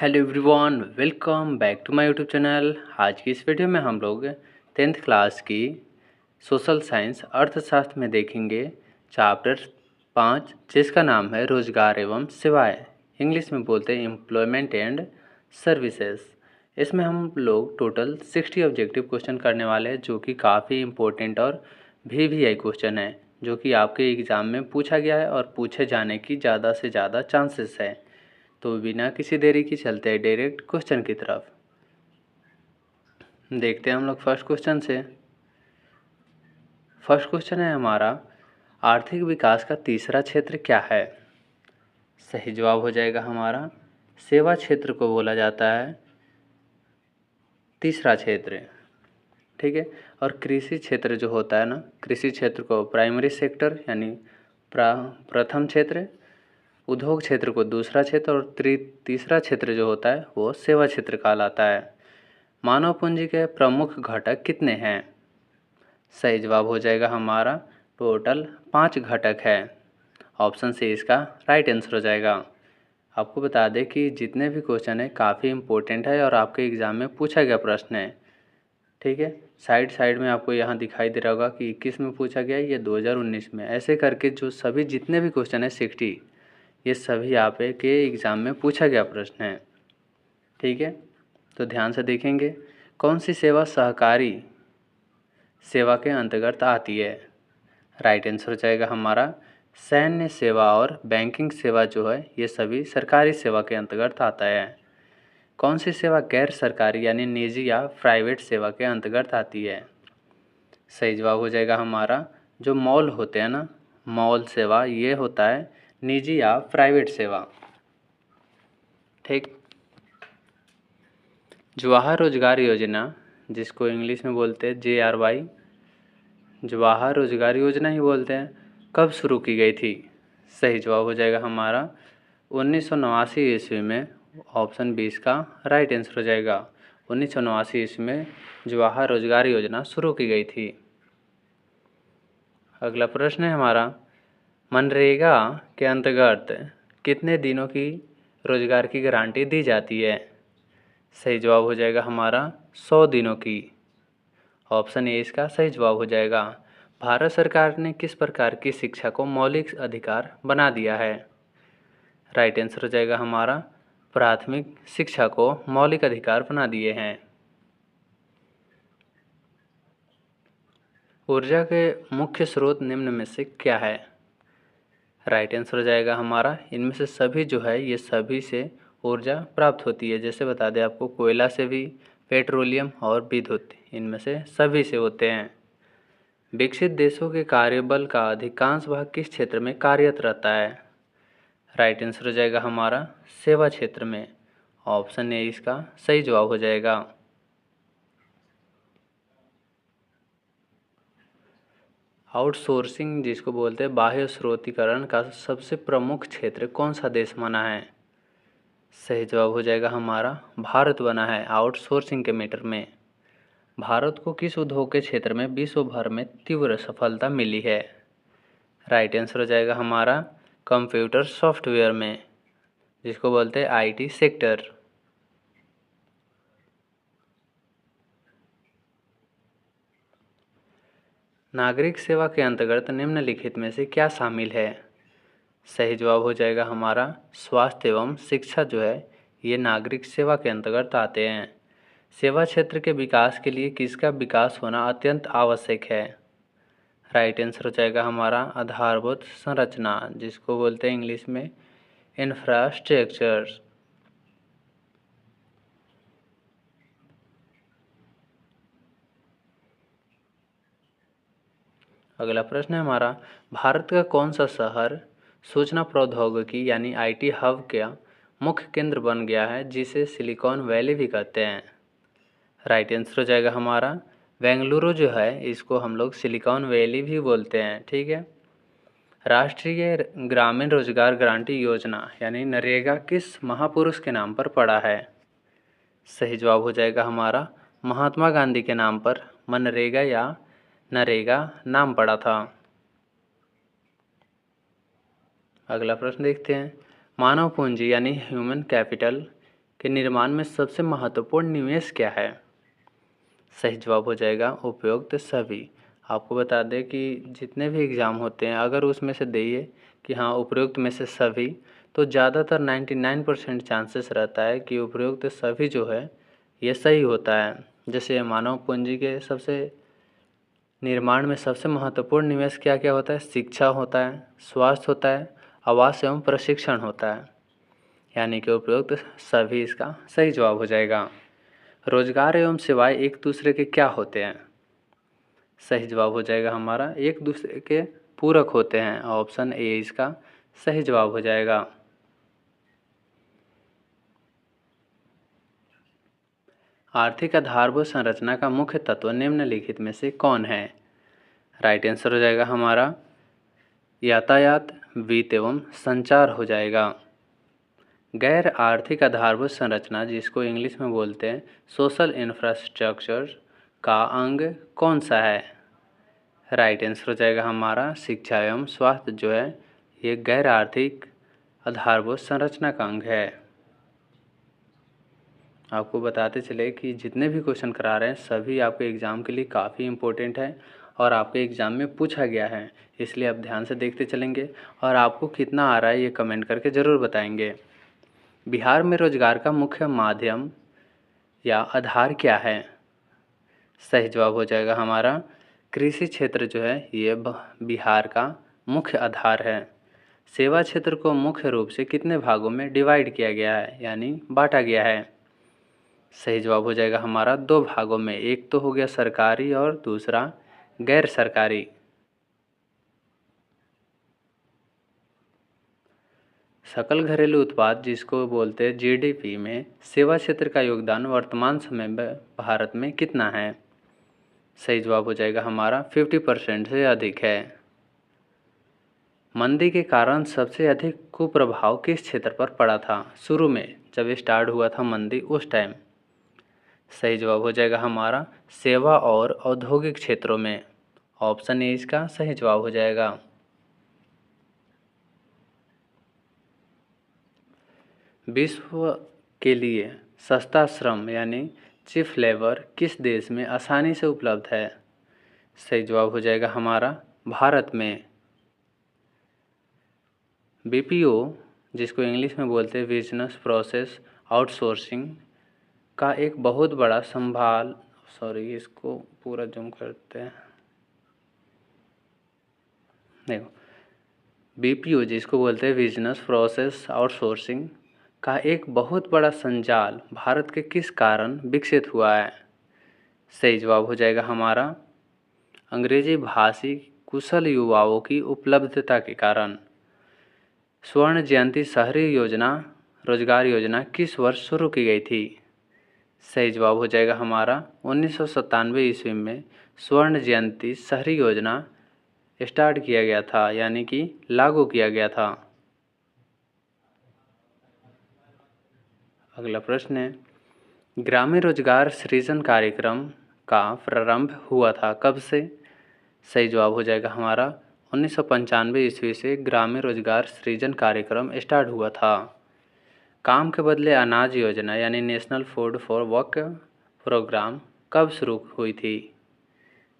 Hello everyone, welcome back to my YouTube channel. आज की इस वीडियो में हम लोग 10th क्लास की सोशल साइंस अर्थशास्त्र में देखेंगे चैप्टर 5, जिसका नाम है रोजगार एवं सेवाएं। इंग्लिश में बोलते हैं एम्प्लॉयमेंट एंड सर्विसेज। इसमें हम लोग टोटल 60 ऑब्जेक्टिव क्वेश्चन करने वाले हैं, जो कि काफ़ी इम्पोर्टेंट और VVI क्वेश्चन है, जो कि आपके एग्ज़ाम में पूछा गया है और पूछे जाने की ज़्यादा से ज़्यादा चांसेस है। तो बिना किसी देरी की चलते हैं डायरेक्ट क्वेश्चन की तरफ। देखते हैं हम लोग फर्स्ट क्वेश्चन से। फर्स्ट क्वेश्चन है हमारा, आर्थिक विकास का तीसरा क्षेत्र क्या है? सही जवाब हो जाएगा हमारा सेवा क्षेत्र को बोला जाता है तीसरा क्षेत्र। ठीक है। और कृषि क्षेत्र जो होता है ना, कृषि क्षेत्र को प्राइमरी सेक्टर यानी प्रथम क्षेत्र, उद्योग क्षेत्र को दूसरा क्षेत्र और तीसरा क्षेत्र जो होता है वो सेवा क्षेत्र कहलाता है। मानव पूंजी के प्रमुख घटक कितने हैं? सही जवाब हो जाएगा हमारा टोटल 5 घटक है। ऑप्शन सी इसका राइट आंसर हो जाएगा। आपको बता दें कि जितने भी क्वेश्चन है काफ़ी इम्पोर्टेंट है और आपके एग्ज़ाम में पूछा गया प्रश्न है। ठीक है। साइड में आपको यहाँ दिखाई दे रहा होगा कि 21 में पूछा गया, ये 2019 में। ऐसे करके जो सभी जितने भी क्वेश्चन है 60, ये सभी आप के एग्ज़ाम में पूछा गया प्रश्न है। ठीक है। तो ध्यान से देखेंगे, कौन सी सेवा सहकारी सेवा के अंतर्गत आती है? राइट आंसर हो जाएगा हमारा सैन्य सेवा और बैंकिंग सेवा जो है ये सभी सरकारी सेवा के अंतर्गत आता है। कौन सी सेवा गैर सरकारी यानी निजी या प्राइवेट सेवा के अंतर्गत आती है? सही जवाब हो जाएगा हमारा जो मॉल होते हैं ना, मॉल सेवा, ये होता है निजी या प्राइवेट सेवा। ठीक। जवाहर रोजगार योजना, जिसको इंग्लिश में बोलते हैं JRY, जवाहर रोजगार योजना ही बोलते हैं, कब शुरू की गई थी? सही जवाब हो जाएगा हमारा 1989 ईस्वी में। ऑप्शन 20 का राइट आंसर हो जाएगा। 1989 ईस्वी में जवाहर रोजगार योजना शुरू की गई थी। अगला प्रश्न है हमारा, मनरेगा के अंतर्गत कितने दिनों की रोजगार की गारंटी दी जाती है? सही जवाब हो जाएगा हमारा 100 दिनों की। ऑप्शन ए इसका सही जवाब हो जाएगा। भारत सरकार ने किस प्रकार की शिक्षा को मौलिक अधिकार बना दिया है? राइट आंसर हो जाएगा हमारा प्राथमिक शिक्षा को मौलिक अधिकार बना दिए हैं। ऊर्जा के मुख्य स्रोत निम्न में से क्या है? राइट आंसर हो जाएगा हमारा इनमें से सभी जो है ये सभी से ऊर्जा प्राप्त होती है। जैसे बता दें आपको, कोयला से भी, पेट्रोलियम और विद्युत, इनमें से सभी से होते हैं। विकसित देशों के कार्यबल का अधिकांश भाग किस क्षेत्र में कार्यरत रहता है? राइट आंसर हो जाएगा हमारा सेवा क्षेत्र में। ऑप्शन ए इसका सही जवाब हो जाएगा। आउटसोर्सिंग, जिसको बोलते हैं बाह्य स्रोतीकरण का सबसे प्रमुख क्षेत्र कौन सा देश माना है? सही जवाब हो जाएगा हमारा भारत बना है आउटसोर्सिंग के मैटर में। भारत को किस उद्योग के क्षेत्र में विश्व भर में तीव्र सफलता मिली है? राइट आंसर हो जाएगा हमारा कंप्यूटर सॉफ्टवेयर में, जिसको बोलते हैं IT सेक्टर। नागरिक सेवा के अंतर्गत निम्नलिखित में से क्या शामिल है? सही जवाब हो जाएगा हमारा स्वास्थ्य एवं शिक्षा जो है ये नागरिक सेवा के अंतर्गत आते हैं। सेवा क्षेत्र के विकास के लिए किसका विकास होना अत्यंत आवश्यक है? राइट आंसर हो जाएगा हमारा आधारभूत संरचना, जिसको बोलते हैं इंग्लिश में इंफ्रास्ट्रक्चर। अगला प्रश्न है हमारा, भारत का कौन सा शहर सूचना प्रौद्योगिकी यानी IT हब का मुख्य केंद्र बन गया है, जिसे सिलिकॉन वैली भी कहते हैं? राइट आंसर हो जाएगा हमारा बेंगलुरु जो है इसको हम लोग सिलिकॉन वैली भी बोलते हैं। ठीक है। राष्ट्रीय ग्रामीण रोजगार गारंटी योजना यानी नरेगा किस महापुरुष के नाम पर पड़ा है? सही जवाब हो जाएगा हमारा महात्मा गांधी के नाम पर मनरेगा या नरेगा नाम पड़ा था। अगला प्रश्न देखते हैं, मानव पूंजी यानी ह्यूमन कैपिटल के निर्माण में सबसे महत्वपूर्ण निवेश क्या है? सही जवाब हो जाएगा उपयुक्त सभी। आपको बता दें कि जितने भी एग्ज़ाम होते हैं अगर उसमें से दिए कि हाँ उपयुक्त में से सभी, तो ज़्यादातर 99% चांसेस रहता है कि उपयुक्त सभी जो है ये सही होता है। जैसे मानव पूंजी के सबसे निर्माण में सबसे महत्वपूर्ण निवेश क्या क्या होता है? शिक्षा होता है, स्वास्थ्य होता है, आवास एवं प्रशिक्षण होता है, यानी कि उपयुक्त सभी इसका सही जवाब हो जाएगा। रोजगार एवं सेवाएं एक दूसरे के क्या होते हैं? सही जवाब हो जाएगा हमारा एक दूसरे के पूरक होते हैं। ऑप्शन ए इसका सही जवाब हो जाएगा। आर्थिक आधारभूत संरचना का मुख्य तत्व निम्नलिखित में से कौन है? राइट आंसर हो जाएगा हमारा यातायात, वित्त एवं संचार हो जाएगा। गैर आर्थिक आधारभूत संरचना जिसको इंग्लिश में बोलते हैं सोशल इंफ्रास्ट्रक्चर का अंग कौन सा है? राइट आंसर हो जाएगा हमारा शिक्षा एवं स्वास्थ्य जो है ये गैर आर्थिक आधारभूत संरचना का अंग है। आपको बताते चले कि जितने भी क्वेश्चन करा रहे हैं सभी आपके एग्ज़ाम के लिए काफ़ी इम्पोर्टेंट है और आपके एग्ज़ाम में पूछा गया है, इसलिए आप ध्यान से देखते चलेंगे और आपको कितना आ रहा है ये कमेंट करके ज़रूर बताएंगे। बिहार में रोजगार का मुख्य माध्यम या आधार क्या है? सही जवाब हो जाएगा हमारा कृषि क्षेत्र जो है ये बिहार का मुख्य आधार है। सेवा क्षेत्र को मुख्य रूप से कितने भागों में डिवाइड किया गया है यानी बांटा गया है? सही जवाब हो जाएगा हमारा 2 भागों में, एक तो हो गया सरकारी और दूसरा गैर सरकारी। सकल घरेलू उत्पाद जिसको बोलते हैं जीडीपी में सेवा क्षेत्र का योगदान वर्तमान समय में भारत में कितना है? सही जवाब हो जाएगा हमारा 50% से अधिक है। मंदी के कारण सबसे अधिक कुप्रभाव किस क्षेत्र पर पड़ा था शुरू में जब स्टार्ट हुआ था मंदी उस टाइम? सही जवाब हो जाएगा हमारा सेवा और औद्योगिक क्षेत्रों में। ऑप्शन ए इसका सही जवाब हो जाएगा। विश्व के लिए सस्ता श्रम यानी चीप लेबर किस देश में आसानी से उपलब्ध है? सही जवाब हो जाएगा हमारा भारत में। बीपीओ जिसको इंग्लिश में बोलते हैं बिजनेस प्रोसेस आउटसोर्सिंग का एक बहुत बड़ा इसको पूरा जूम करते हैं। देखो बीपीओ जिसको बोलते हैं बिजनेस प्रोसेस आउटसोर्सिंग का एक बहुत बड़ा संजाल भारत के किस कारण विकसित हुआ है? सही जवाब हो जाएगा हमारा अंग्रेजी भाषी कुशल युवाओं की उपलब्धता के कारण। स्वर्ण जयंती शहरी योजना रोजगार योजना किस वर्ष शुरू की गई थी? सही जवाब हो जाएगा हमारा 1997 ईस्वी में स्वर्ण जयंती शहरी योजना स्टार्ट किया गया था यानी कि लागू किया गया था। अगला प्रश्न है ग्रामीण रोजगार सृजन कार्यक्रम का प्रारंभ हुआ था कब से? सही जवाब हो जाएगा हमारा 1995 ईस्वी से ग्रामीण रोजगार सृजन कार्यक्रम स्टार्ट हुआ था। काम के बदले अनाज योजना यानी national food for work programme कब शुरू हुई थी?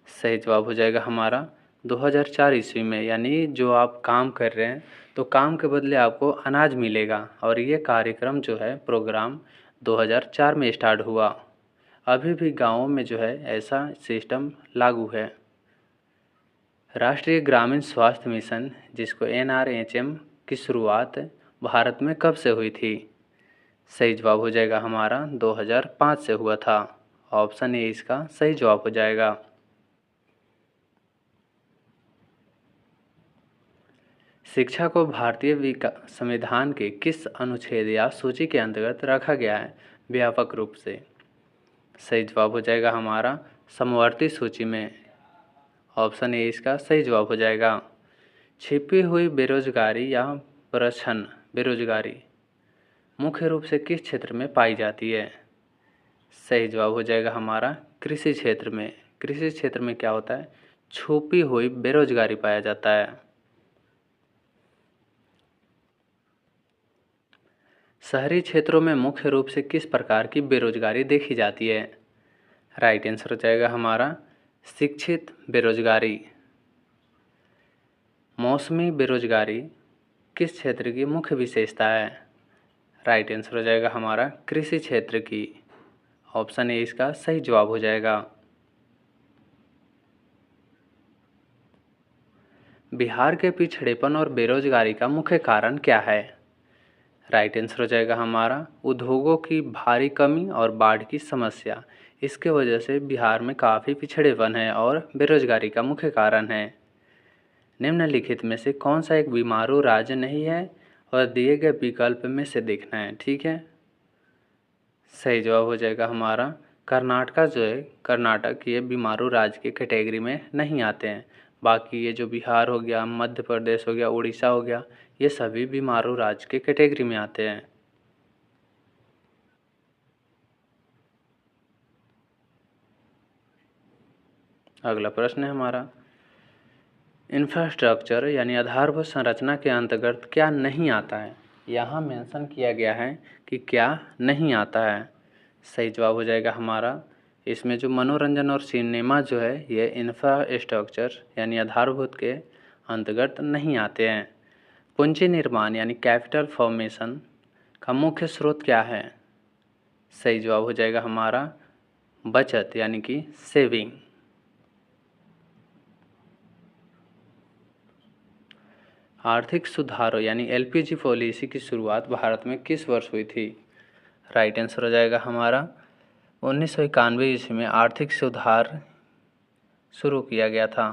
सही जवाब हो जाएगा हमारा 2004 ईस्वी में, यानी जो आप काम कर रहे हैं तो काम के बदले आपको अनाज मिलेगा और ये कार्यक्रम जो है प्रोग्राम 2004 में स्टार्ट हुआ। अभी भी गाँवों में जो है ऐसा सिस्टम लागू है। राष्ट्रीय ग्रामीण स्वास्थ्य मिशन जिसको NRHM की शुरुआत भारत में कब से हुई थी? सही जवाब हो जाएगा हमारा 2005 से हुआ था। ऑप्शन ए इसका सही जवाब हो जाएगा। शिक्षा को भारतीय संविधान के किस अनुच्छेद या सूची के अंतर्गत रखा गया है व्यापक रूप से? सही जवाब हो जाएगा हमारा समवर्ती सूची में। ऑप्शन ए इसका सही जवाब हो जाएगा। छिपी हुई बेरोजगारी या प्रच्छन्न बेरोजगारी मुख्य रूप से किस क्षेत्र में पाई जाती है? सही जवाब हो जाएगा हमारा कृषि क्षेत्र में। कृषि क्षेत्र में क्या होता है? छुपी हुई बेरोजगारी पाया जाता है। शहरी क्षेत्रों में मुख्य रूप से किस प्रकार की बेरोजगारी देखी जाती है? राइट आंसर हो जाएगा हमारा शिक्षित बेरोजगारी। मौसमी बेरोजगारी किस क्षेत्र की मुख्य विशेषता है? राइट आंसर हो जाएगा हमारा कृषि क्षेत्र की। ऑप्शन ए इसका सही जवाब हो जाएगा। बिहार के पिछड़ेपन और बेरोजगारी का मुख्य कारण क्या है? राइट आंसर हो जाएगा हमारा उद्योगों की भारी कमी और बाढ़ की समस्या। इसके वजह से बिहार में काफ़ी पिछड़ेपन है और बेरोजगारी का मुख्य कारण है। निम्नलिखित में से कौन सा एक बीमारू राज्य नहीं है और दिए गए विकल्प में से देखना है, ठीक है। सही जवाब हो जाएगा हमारा कर्नाटका जो है, कर्नाटक ये बीमारू राज्य की कैटेगरी में नहीं आते हैं। बाकी ये जो बिहार हो गया, मध्य प्रदेश हो गया, उड़ीसा हो गया, ये सभी बीमारू राज्य के कैटेगरी में आते हैं। अगला प्रश्न है हमारा इंफ्रास्ट्रक्चर यानी आधारभूत संरचना के अंतर्गत क्या नहीं आता है। यहाँ मेंशन किया गया है कि क्या नहीं आता है। सही जवाब हो जाएगा हमारा इसमें जो मनोरंजन और सिनेमा जो है ये इंफ्रास्ट्रक्चर यानी आधारभूत के अंतर्गत नहीं आते हैं। पूंजी निर्माण यानी कैपिटल फॉर्मेशन का मुख्य स्रोत क्या है? सही जवाब हो जाएगा हमारा बचत यानी कि सेविंग। आर्थिक सुधारों यानी एलपीजी पॉलिसी की शुरुआत भारत में किस वर्ष हुई थी? राइट आंसर हो जाएगा हमारा 1991 ईस्वी में आर्थिक सुधार शुरू किया गया था।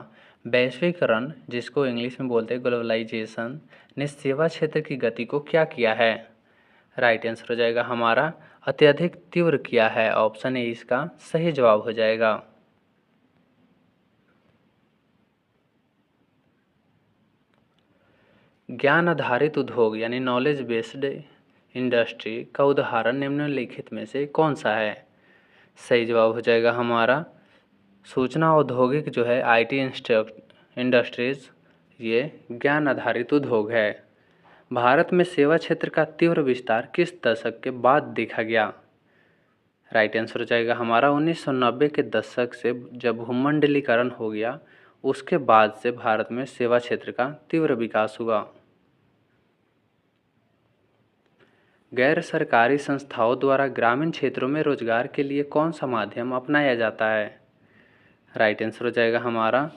वैश्वीकरण जिसको इंग्लिश में बोलते हैं ग्लोबलाइजेशन ने सेवा क्षेत्र की गति को क्या किया है? राइट आंसर हो जाएगा हमारा अत्यधिक तीव्र किया है। ऑप्शन ए इसका सही जवाब हो जाएगा। ज्ञान आधारित उद्योग यानी नॉलेज बेस्ड इंडस्ट्री का उदाहरण निम्नलिखित में से कौन सा है? सही जवाब हो जाएगा हमारा सूचना औद्योगिक जो है आईटी इंडस्ट्रीज ये ज्ञान आधारित उद्योग है। भारत में सेवा क्षेत्र का तीव्र विस्तार किस दशक के बाद देखा गया? राइट आंसर हो जाएगा हमारा 1990 के दशक से जब भूमंडलीकरण हो गया उसके बाद से भारत में सेवा क्षेत्र का तीव्र विकास हुआ। गैर सरकारी संस्थाओं द्वारा ग्रामीण क्षेत्रों में रोजगार के लिए कौन सा माध्यम अपनाया जाता है? राइट आंसर हो जाएगा हमारा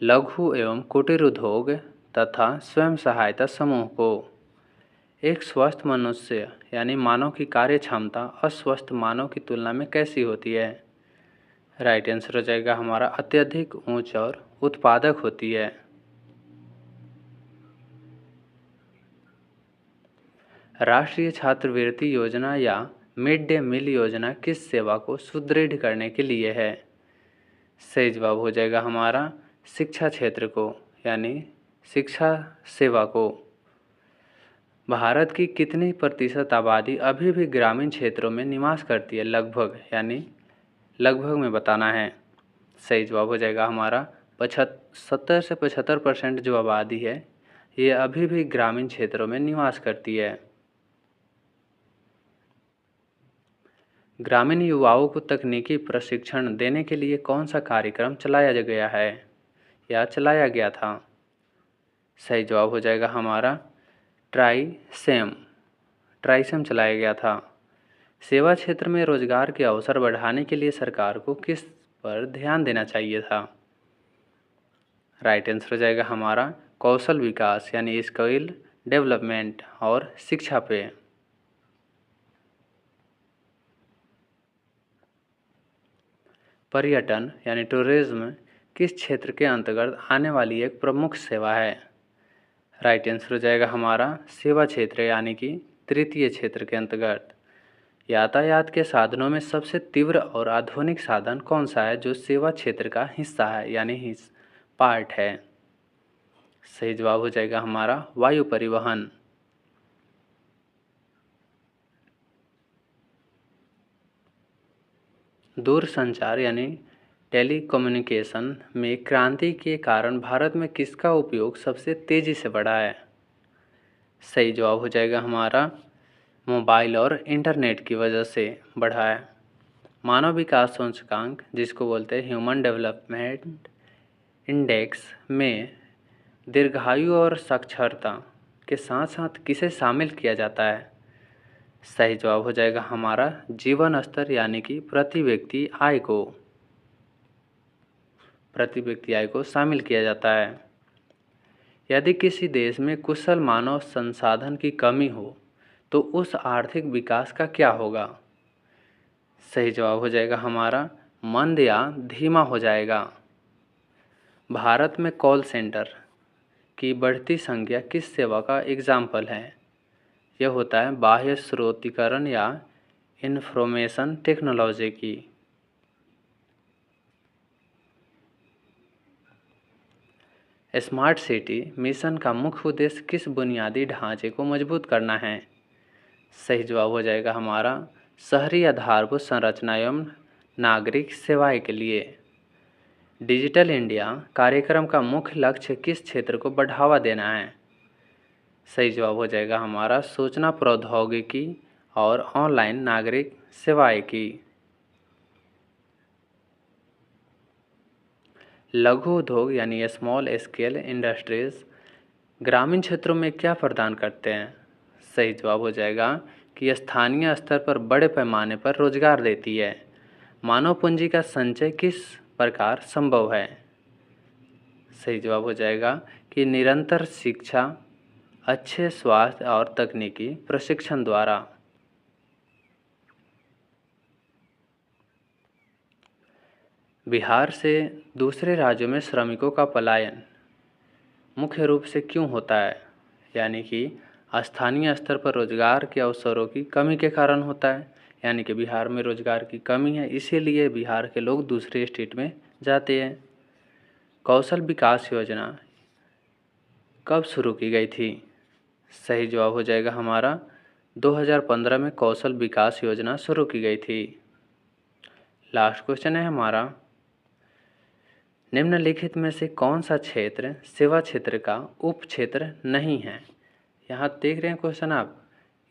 लघु एवं कुटीर उद्योग तथा स्वयं सहायता समूह को। एक स्वस्थ मनुष्य यानी मानव की कार्य क्षमता अस्वस्थ मानव की तुलना में कैसी होती है? राइट आंसर हो जाएगा हमारा अत्यधिक उच्च और उत्पादक होती है। राष्ट्रीय छात्रवृत्ति योजना या मिड डे मील योजना किस सेवा को सुदृढ़ करने के लिए है? सही जवाब हो जाएगा हमारा शिक्षा क्षेत्र को यानी शिक्षा सेवा को। भारत की कितनी प्रतिशत आबादी अभी भी ग्रामीण क्षेत्रों में निवास करती है? लगभग यानी लगभग में बताना है। सही जवाब हो जाएगा हमारा 70 से 75% जो आबादी है ये अभी भी ग्रामीण क्षेत्रों में निवास करती है। ग्रामीण युवाओं को तकनीकी प्रशिक्षण देने के लिए कौन सा कार्यक्रम चलाया गया है या चलाया गया था? सही जवाब हो जाएगा हमारा ट्राइसेम चलाया गया था। सेवा क्षेत्र में रोजगार के अवसर बढ़ाने के लिए सरकार को किस पर ध्यान देना चाहिए था? राइट आंसर हो जाएगा हमारा कौशल विकास यानी स्किल डेवलपमेंट और शिक्षा पे। पर्यटन यानी टूरिज्म किस क्षेत्र के अंतर्गत आने वाली एक प्रमुख सेवा है? राइट आंसर हो जाएगा हमारा सेवा क्षेत्र यानी कि तृतीय क्षेत्र के अंतर्गत। यातायात के साधनों में सबसे तीव्र और आधुनिक साधन कौन सा है जो सेवा क्षेत्र का हिस्सा है यानी पार्ट है? सही जवाब हो जाएगा हमारा वायु परिवहन। दूरसंचार यानी टेलीकम्युनिकेशन में क्रांति के कारण भारत में किसका उपयोग सबसे तेज़ी से बढ़ा है? सही जवाब हो जाएगा हमारा मोबाइल और इंटरनेट की वजह से बढ़ा है। मानव विकास सूचकांक, जिसको बोलते हैं ह्यूमन डेवलपमेंट इंडेक्स, में दीर्घायु और साक्षरता के साथ साथ किसे शामिल किया जाता है? सही जवाब हो जाएगा हमारा जीवन स्तर, यानी कि प्रति व्यक्ति आय को शामिल किया जाता है। यदि किसी देश में कुशल मानव संसाधन की कमी हो तो उस आर्थिक विकास का क्या होगा? सही जवाब हो जाएगा हमारा मंद या धीमा हो जाएगा। भारत में कॉल सेंटर की बढ़ती संख्या किस सेवा का एग्जाम्पल है? यह होता है बाह्य स्रोतीकरण या इंफॉर्मेशन टेक्नोलॉजी की। स्मार्ट सिटी मिशन का मुख्य उद्देश्य किस बुनियादी ढांचे को मजबूत करना है? सही जवाब हो जाएगा हमारा शहरी आधारभूत संरचना एवं नागरिक सेवाएं के लिए। डिजिटल इंडिया कार्यक्रम का मुख्य लक्ष्य किस क्षेत्र को बढ़ावा देना है? सही जवाब हो जाएगा हमारा सूचना प्रौद्योगिकी और ऑनलाइन नागरिक सेवाएं की। लघु उद्योग यानी स्मॉल स्केल इंडस्ट्रीज ग्रामीण क्षेत्रों में क्या प्रदान करते हैं? सही जवाब हो जाएगा कि स्थानीय स्तर पर बड़े पैमाने पर रोजगार देती है। मानव पूंजी का संचय किस प्रकार संभव है? सही जवाब हो जाएगा कि निरंतर शिक्षा, अच्छे स्वास्थ्य और तकनीकी प्रशिक्षण द्वारा। बिहार से दूसरे राज्यों में श्रमिकों का पलायन मुख्य रूप से क्यों होता है? यानी कि स्थानीय स्तर पर रोजगार के अवसरों की कमी के कारण होता है। यानी कि बिहार में रोजगार की कमी है, इसीलिए बिहार के लोग दूसरे स्टेट में जाते हैं। कौशल विकास योजना कब शुरू की गई थी? सही जवाब हो जाएगा हमारा 2015 में कौशल विकास योजना शुरू की गई थी। लास्ट क्वेश्चन है हमारा, निम्नलिखित में से कौन सा क्षेत्र सेवा क्षेत्र का उप क्षेत्र नहीं है? यहाँ देख रहे हैं क्वेश्चन आप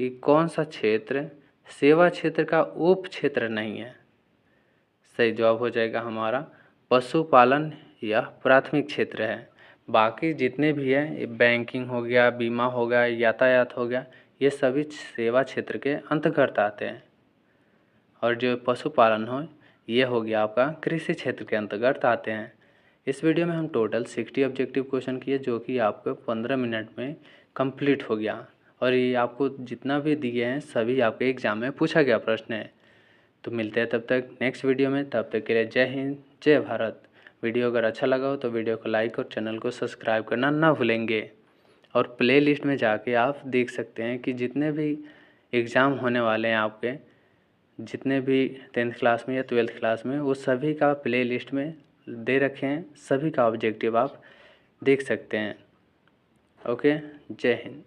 कि कौन सा क्षेत्र सेवा क्षेत्र का उप क्षेत्र नहीं है। सही जवाब हो जाएगा हमारा पशुपालन यह प्राथमिक क्षेत्र है। बाकी जितने भी हैं, बैंकिंग हो गया, बीमा हो गया, यातायात हो गया, ये सभी सेवा क्षेत्र के अंतर्गत आते हैं। और जो पशुपालन हो, ये हो गया आपका कृषि क्षेत्र के अंतर्गत आते हैं। इस वीडियो में हम टोटल 60 ऑब्जेक्टिव क्वेश्चन किए, जो कि आपको 15 मिनट में कंप्लीट हो गया। और ये आपको जितना भी दिए हैं सभी आपके एग्जाम में पूछा गया प्रश्न है। तो मिलते हैं तब तक नेक्स्ट वीडियो में। तब तक के लिए जय हिंद, जय भारत। वीडियो अगर अच्छा लगा हो तो वीडियो को लाइक और चैनल को सब्सक्राइब करना ना भूलेंगे। और प्ले लिस्ट में जाके आप देख सकते हैं कि जितने भी एग्ज़ाम होने वाले हैं आपके, जितने भी 10th क्लास में या 12th क्लास में, वो सभी का प्ले लिस्ट में दे रखे हैं। सभी का ऑब्जेक्टिव आप देख सकते हैं। ओके, जय हिंद।